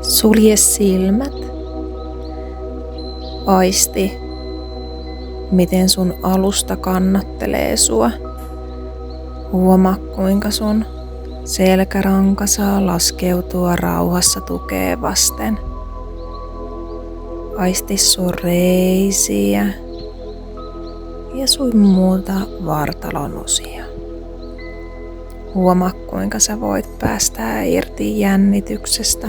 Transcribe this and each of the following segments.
Sulje silmät. Aisti, miten sun alusta kannattelee sua. Huomaa, kuinka sun selkäranka saa laskeutua rauhassa tukea vasten. Aisti sun reisiä ja sun muuta vartalon osia. Huomaa, kuinka sä voit päästää irti jännityksestä,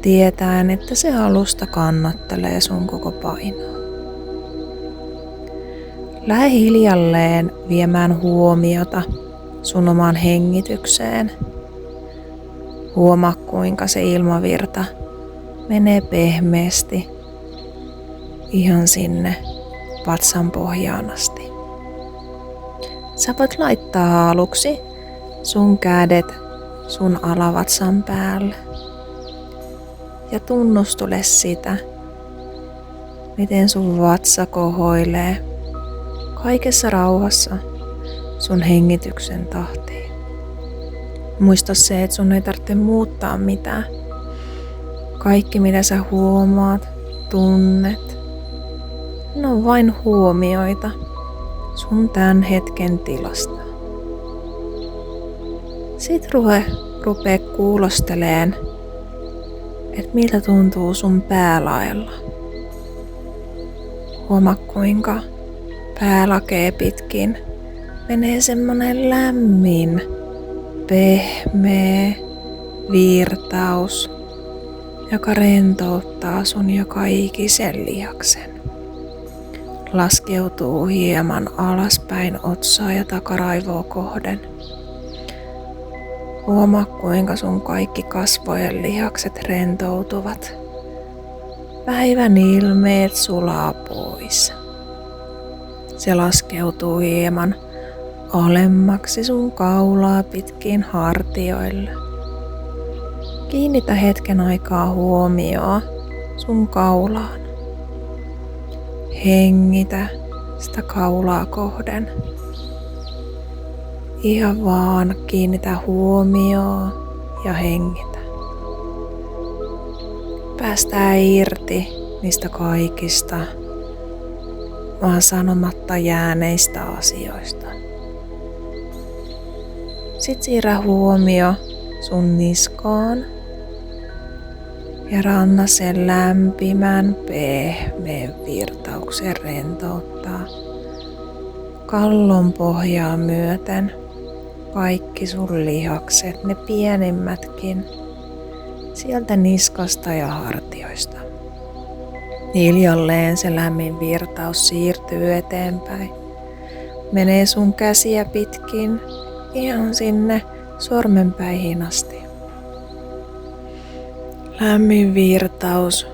tietäen, että se alusta kannattelee sun koko painoa. Lähde hiljalleen viemään huomiota sun omaan hengitykseen. Huomaa, kuinka se ilmavirta menee pehmeästi ihan sinne vatsan pohjaan asti. Sä voit laittaa aluksi sun kädet sun alavatsan päälle ja tunnustule sitä, miten sun vatsa kohoilee kaikessa rauhassa sun hengityksen tahtiin. Muista se, että sun ei tarvitse muuttaa mitään. Kaikki mitä sä huomaat, tunnet, ne on vain huomioita sun tämän hetken tilasta. Sit rupee kuulosteleen, että miltä tuntuu sun päälaella. Huomaa, kuinka päälakee pitkin menee semmonen lämmin, pehmeä virtaus, joka rentouttaa sun joka ikisen lihaksen. Laskeutuu hieman alaspäin otsaa ja takaraivoa kohden. Huomaa, kuinka sun kaikki kasvojen lihakset rentoutuvat. Päivän ilmeet sulaa pois. Se laskeutuu hieman alemmaksi sun kaulaa pitkin hartioille. Kiinnitä hetken aikaa huomioon sun kaulaan. Hengitä sitä kaulaa kohden. Ihan vaan kiinnitä huomioon ja hengitä. Päästää irti niistä kaikista vaan sanomatta jääneistä asioista. Sitten siirrä huomio sun niskaan ja ranna sen lämpimän pehmeän virtauksen rentouttaa kallon pohjaa myöten kaikki sun lihakset, ne pienimmätkin, sieltä niskasta ja hartioista. Hiljalleen se lämmin virtaus siirtyy eteenpäin. Menee sun käsiä pitkin ihan sinne sormenpäihin asti. Lämmin virtaus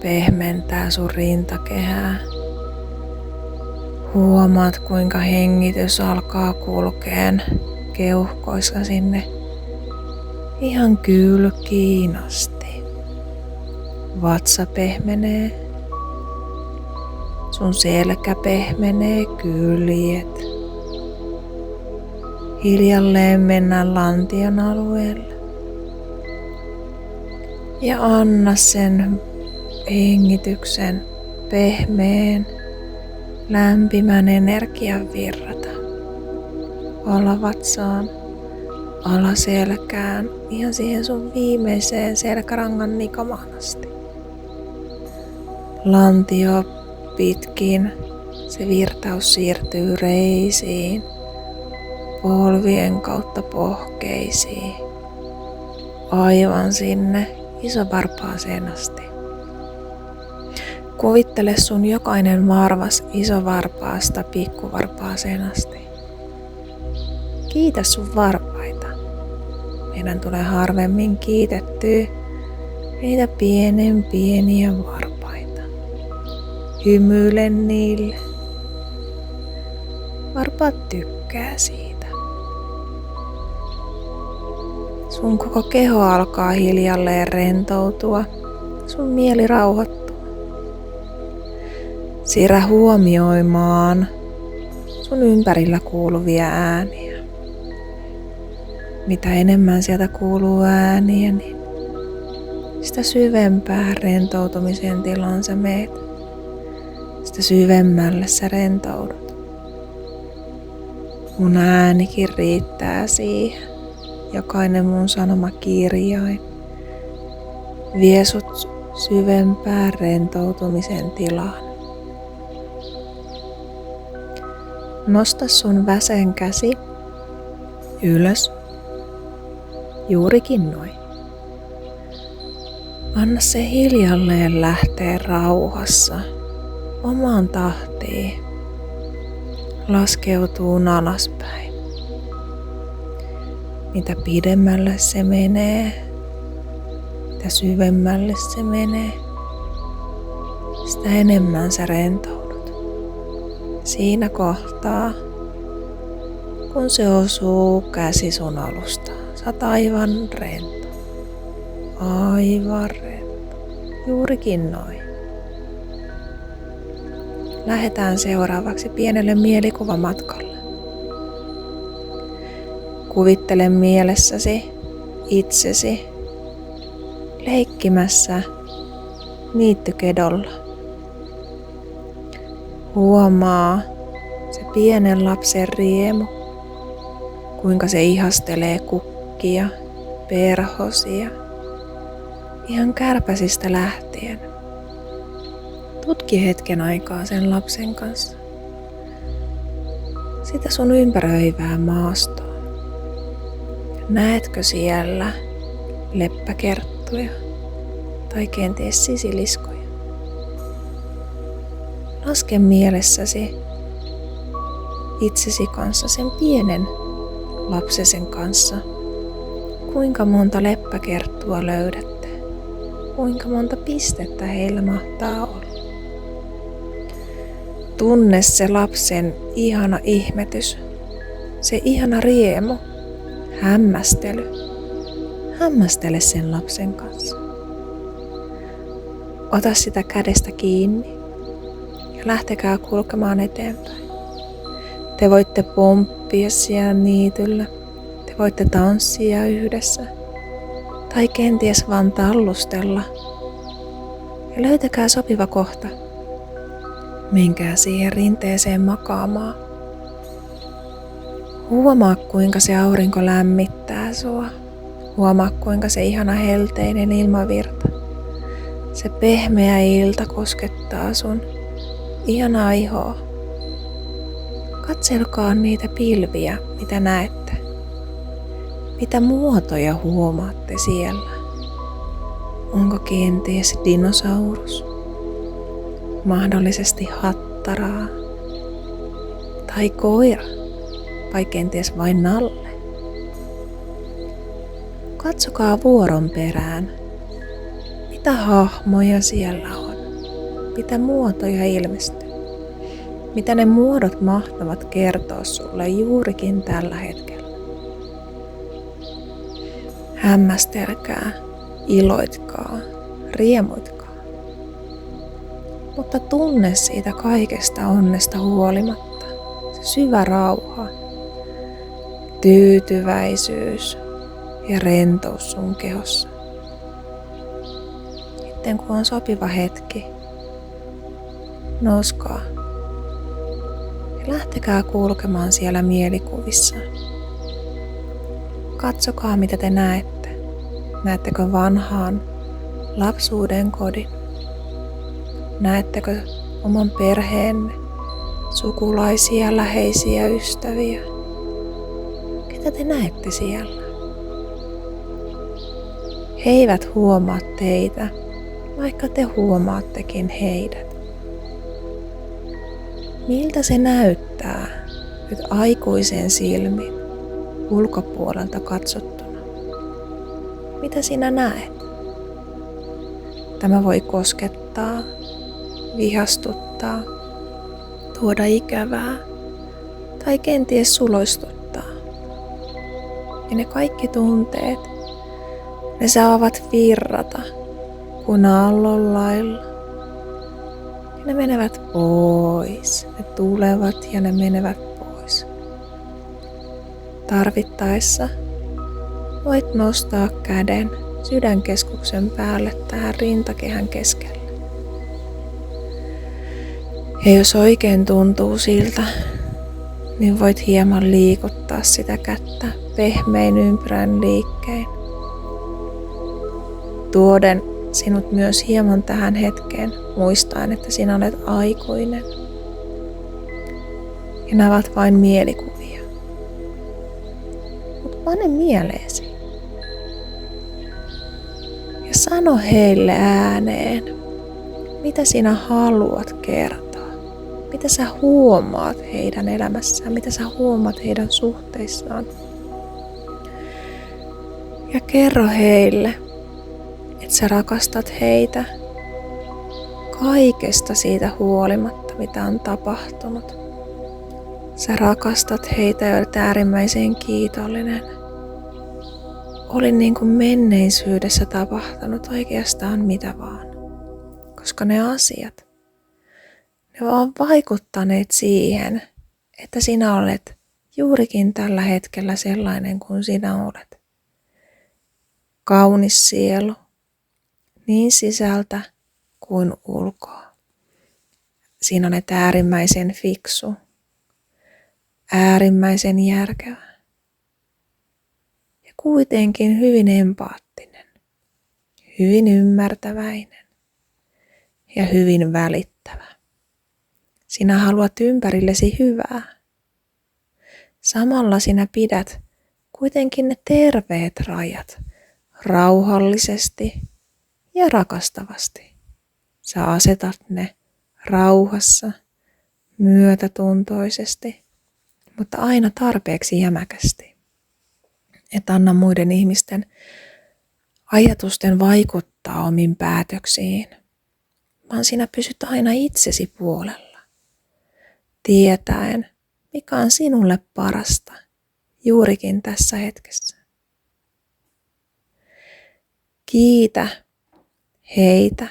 pehmentää sun rintakehää. Huomaat, kuinka hengitys alkaa kulkeen keuhkoissa sinne ihan kylkiin asti. Vatsa pehmenee. Sun selkä pehmenee, kyljet. Hiljalleen mennään lantion alueelle. Ja anna sen hengityksen pehmeän, lämpimän energian virrata alavatsaan, alaselkään, ihan siihen sun viimeiseen selkärangan nikamaan asti. Lantio pitkin se virtaus siirtyy reisiin, polvien kautta pohkeisiin, aivan sinne isovarpaaseen asti. Kuvittele sun jokainen varvas isovarpaasta pikkuvarpaaseen asti. Kiitä sun varpaita. Meidän tulee harvemmin kiitettyä niitä pieniä varpaita. Hymyile niille. Varpaat tykkää siitä. Sun koko keho alkaa hiljalleen rentoutua. Sun mieli rauhoittuu. Siirrä huomioimaan sun ympärillä kuuluvia ääniä. Mitä enemmän sieltä kuuluu ääniä, niin sitä syvempää rentoutumisen tilaan sä meet. Sitä syvemmälle sä rentoudut. Mun äänikin riittää siihen. Jokainen mun sanoma kirjain vie sut syvempään rentoutumisen tilaan. Nosta sun väsen käsi ylös. Juurikin noin. Anna se hiljalleen lähteä rauhassa omaan tahtiin. Laskeutuu alaspäin. Mitä pidemmälle se menee, mitä syvemmälle se menee, sitä enemmän sä rentoudut. Siinä kohtaa, kun se osuu käsi sun alustaan, sä oot aivan rento. Aivan rento. Juurikin noin. Lähdetään seuraavaksi pienelle mielikuvamatkalle. Kuvittele mielessäsi itsesi leikkimässä niittykedolla. Huomaa se pienen lapsen riemu, kuinka se ihastelee kukkia, perhosia, ihan kärpäsistä lähtien. Tutki hetken aikaa sen lapsen kanssa. Sitä sun ympäröivää maastoa. Näetkö siellä leppäkerttuja tai kenties sisiliskoja? Laske mielessäsi itsesi kanssa, sen pienen lapsesen kanssa. Kuinka monta leppäkerttua löydätte? Kuinka monta pistettä heillä mahtaa olla? Tunne se lapsen ihana ihmetys, se ihana riemu, hämmästely. Hämmästele sen lapsen kanssa. Ota sitä kädestä kiinni ja lähtekää kulkemaan eteenpäin. Te voitte pomppia siellä niityllä, te voitte tanssia yhdessä tai kenties vaan tallustella. Ja löytäkää sopiva kohta. Menkää siihen rinteeseen makaamaan. Huomaa kuinka se aurinko lämmittää sua. Huomaa kuinka se ihana helteinen ilmavirta. Se pehmeä ilta koskettaa sun ihanaa ihoa. Katselkaa niitä pilviä, mitä näette. Mitä muotoja huomaatte siellä? Onko kenties dinosaurus? Mahdollisesti hattaraa? Tai koira? Vai kenties vain nalle? Katsokaa vuoron perään. Mitä hahmoja siellä on? Mitä muotoja ilmestyy? Mitä ne muodot mahtavat kertoa sulle juurikin tällä hetkellä? Hämmästelkää, iloitkaa, riemuitkaa. Mutta tunne siitä kaikesta onnesta huolimatta se syvä rauha, tyytyväisyys ja rentous sun kehossa. Sitten kun on sopiva hetki, nouskaa ja lähtekää kulkemaan siellä mielikuvissa. Katsokaa mitä te näette. Näettekö vanhaan lapsuuden kodin? Näettekö oman perheenne, sukulaisia, läheisiä, ystäviä? Ketä te näette siellä? He eivät huomaa teitä, vaikka te huomaattekin heidät. Miltä se näyttää nyt aikuisen silmin ulkopuolelta katsottuna? Mitä sinä näet? Tämä voi koskettaa, vihastuttaa, tuoda ikävää tai kenties suloistuttaa. Ja ne kaikki tunteet, ne saavat virrata kuin aallon lailla. Ja ne menevät pois, ne tulevat ja ne menevät pois. Tarvittaessa voit nostaa käden sydänkeskuksen puristuksen päälle tähän rintakehän keskelle. Ja jos oikein tuntuu siltä, niin voit hieman liikuttaa sitä kättä pehmein ympyrän liikkein. Tuoden sinut myös hieman tähän hetkeen, muistaen, että sinä olet aikuinen. Ja nämä ovat vain mielikuvia. Mutta pane mieleesi. Ja sano heille ääneen, mitä sinä haluat kertoa. Mitä sä huomaat heidän elämässään, mitä sä huomaat heidän suhteissaan. Ja kerro heille, että sä rakastat heitä kaikesta siitä huolimatta, mitä on tapahtunut. Sä rakastat heitä ja olet äärimmäisen kiitollinen. Oli niin kuin menneisyydessä tapahtunut oikeastaan mitä vaan. Koska ne asiat, ne vaan vaikuttaneet siihen, että sinä olet juurikin tällä hetkellä sellainen kuin sinä olet. Kaunis sielu, niin sisältä kuin ulkoa. Siinä olet äärimmäisen fiksu, äärimmäisen järkevä ja kuitenkin hyvin empaattinen, hyvin ymmärtäväinen ja hyvin välittävä. Sinä haluat ympärillesi hyvää. Samalla sinä pidät kuitenkin ne terveet rajat rauhallisesti ja rakastavasti. Sä asetat ne rauhassa, myötätuntoisesti, mutta aina tarpeeksi jämäkästi. Et anna muiden ihmisten ajatusten vaikuttaa omiin päätöksiin, vaan sinä pysyt aina itsesi puolella, tietäen, mikä on sinulle parasta juurikin tässä hetkessä. Kiitä heitä,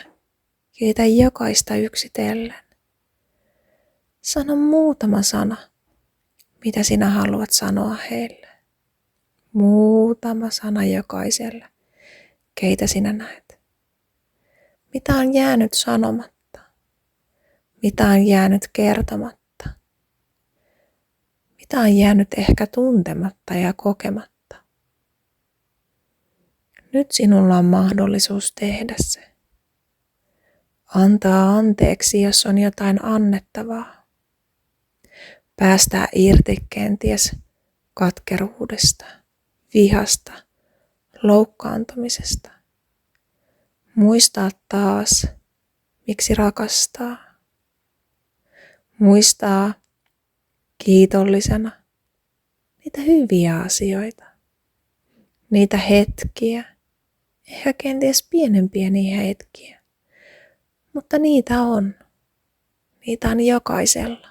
kiitä jokaista yksitellen. Sano muutama sana, mitä sinä haluat sanoa heille. Muutama sana jokaiselle, keitä sinä näet. Mitä on jäänyt sanomatta? Mitä on jäänyt kertomatta? Mitä on jäänyt ehkä tuntematta ja kokematta? Nyt sinulla on mahdollisuus tehdä se. Antaa anteeksi, jos on jotain annettavaa. Päästää irti kenties katkeruudesta, vihasta, loukkaantumisesta. Muistaa taas, miksi rakastaa. Muistaa kiitollisena niitä hyviä asioita, niitä hetkiä, ehkä kenties pienempiä niitä hetkiä, mutta niitä on. Niitä on jokaisella.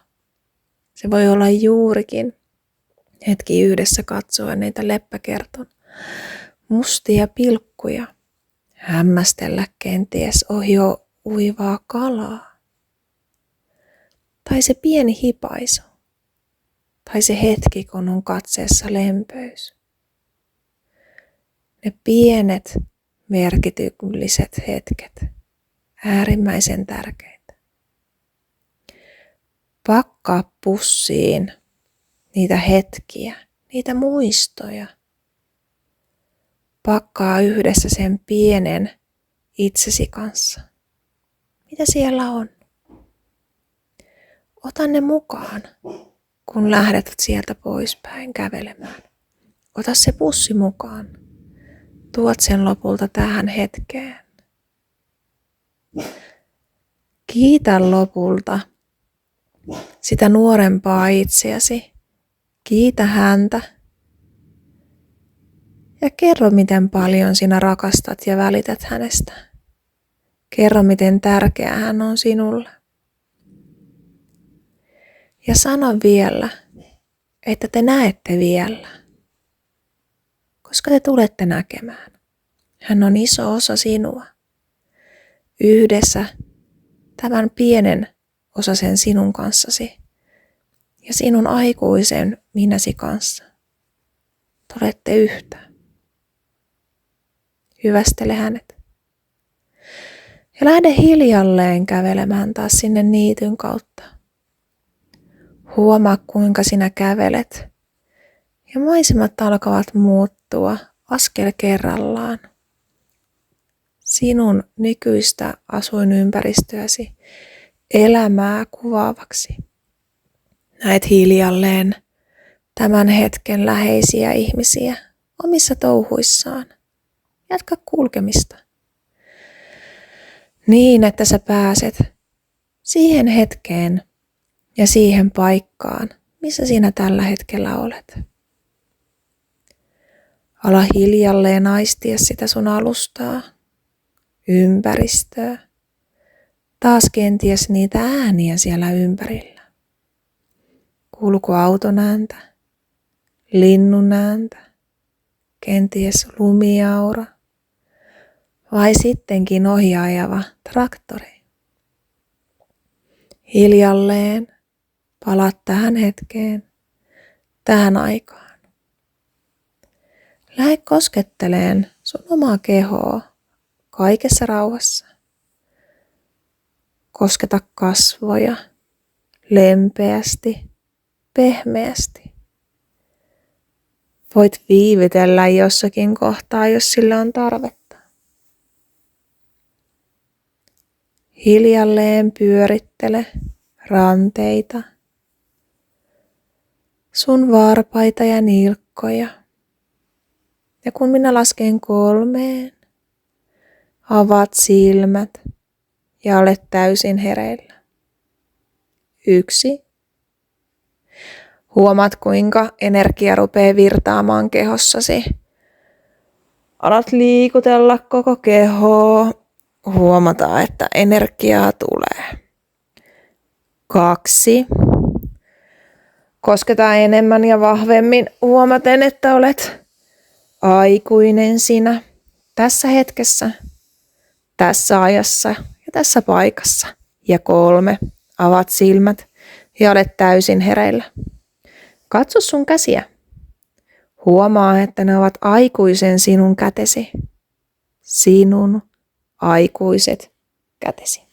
Se voi olla juurikin hetki yhdessä katsoa niitä leppäkerton mustia pilkkuja, hämmästellä kenties ohi uivaa kalaa. Tai se pieni hipaisu. Tai se hetki, kun on katseessa lempöys. Ne pienet merkitykselliset hetket, äärimmäisen tärkeitä. Pakkaa pussiin niitä hetkiä, niitä muistoja. Pakkaa yhdessä sen pienen itsesi kanssa. Mitä siellä on? Ota ne mukaan, kun lähdet sieltä poispäin kävelemään. Ota se pussi mukaan. Tuot sen lopulta tähän hetkeen. Kiitä lopulta sitä nuorempaa itseäsi. Kiitä häntä. Ja kerro, miten paljon sinä rakastat ja välität hänestä. Kerro, miten tärkeä hän on sinulle. Ja sano vielä, että te näette vielä, koska te tulette näkemään. Hän on iso osa sinua. Yhdessä tämän pienen osasen sinun kanssasi ja sinun aikuisen minäsi kanssa. Te olette yhtä. Hyvästele hänet. Ja lähde hiljalleen kävelemään taas sinne niityn kautta. Huomaa, kuinka sinä kävelet. Ja maisemat alkavat muuttua askel kerrallaan. Sinun nykyistä asuinympäristöäsi elämää kuvaavaksi. Näet hiljalleen tämän hetken läheisiä ihmisiä omissa touhuissaan. Jatka kulkemista. Niin, että sä pääset siihen hetkeen ja siihen paikkaan, missä sinä tällä hetkellä olet. Ala hiljalleen aistia sitä sun alustaa, ympäristöä, taas kenties niitä ääniä siellä ympärillä. Kuuluuko auton ääntä, linnun ääntä, kenties lumiaura vai sittenkin ohi ajava traktori. Hiljalleen palaat tähän hetkeen, tähän aikaan. Lähde kosketteleen sun omaa kehoa kaikessa rauhassa. Kosketa kasvoja lempeästi, pehmeästi. Voit viivytellä jossakin kohtaa, jos sille on tarvetta. Hiljalleen pyörittele ranteita, sun varpaita ja nilkkoja. Ja kun minä lasken 3, avaat silmät ja olet täysin hereillä. 1. Huomaat, kuinka energia rupeaa virtaamaan kehossasi. Alat liikutella koko kehoa. Huomataan, että energiaa tulee. 2. Kosketaan enemmän ja vahvemmin huomaten, että olet aikuinen sinä tässä hetkessä, tässä ajassa ja tässä paikassa. Ja 3. Avaat silmät ja olet täysin hereillä. Katso sun käsiä. Huomaa, että ne ovat aikuisen sinun kätesi. Sinun aikuiset kätesi.